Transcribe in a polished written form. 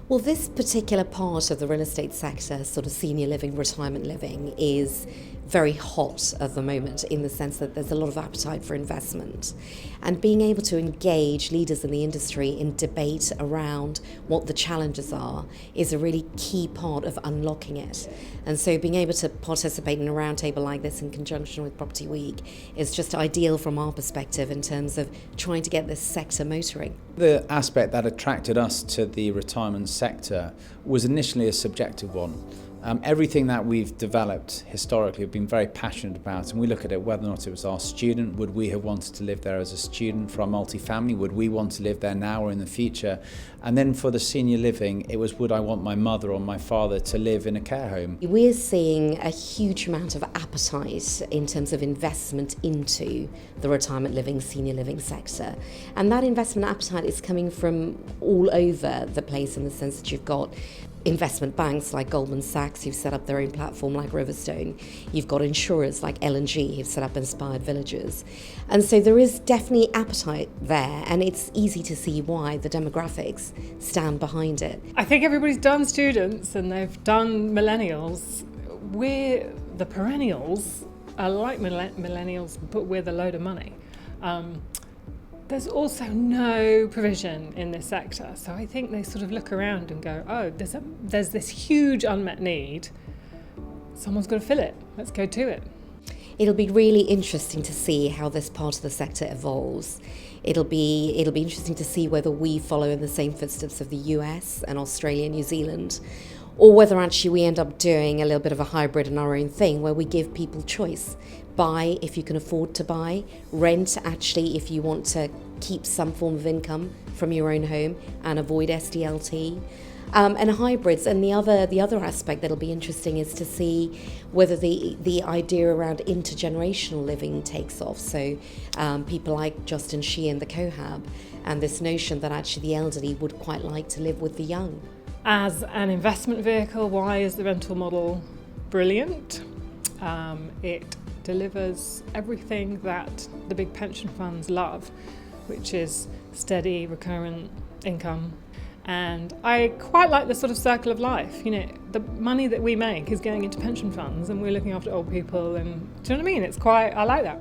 Well, this particular part of the real estate sector, sort of senior living, retirement living, is very hot at the moment in the sense that there's a lot of appetite for investment. And being able to engage leaders in the industry in debate around what the challenges are is a really key part of unlocking it. And so being able to participate in a roundtable like this in conjunction with Property Week is just ideal from our perspective in terms of trying to get this sector motoring. The aspect that attracted us to the retirement sector was initially a subjective one. Everything that we've developed historically, we've been very passionate about, and we look at it whether or not it was our student. Would we have wanted to live there as a student? For our multifamily, would we want to live there now or in the future? And then for the senior living, it was, would I want my mother or my father to live in a care home? We're seeing a huge amount of appetite in terms of investment into the retirement living, senior living sector. And that investment appetite is coming from all over the place in the sense that you've got investment banks like Goldman Sachs who've set up their own platform like Riverstone. You've got insurers like L&G who've set up Inspired Villages. And so there is definitely appetite there, and it's easy to see why the demographics stand behind it. I think everybody's done students and they've done millennials. We're the perennials, are like millennials, but with a load of money. There's also no provision in this sector, so I think they sort of look around and go, oh, there's this huge unmet need, someone's got to fill it, let's go to it. It'll be really interesting to see how this part of the sector evolves. It'll be interesting to see whether we follow in the same footsteps of the US and Australia, New Zealand, or whether actually we end up doing a little bit of a hybrid in our own thing where we give people choice. Buy if you can afford to buy, rent actually if you want to keep some form of income from your own home and avoid SDLT. And hybrids. And the other aspect that'll be interesting is to see whether the idea around intergenerational living takes off. So people like Justin Shee and the Cohab, and this notion that actually the elderly would quite like to live with the young. As an investment vehicle, why is the rental model brilliant? It delivers everything that the big pension funds love, which is steady, recurrent income. And I quite like the sort of circle of life. You know, the money that we make is going into pension funds and we're looking after old people, and do you know what I mean? I like that.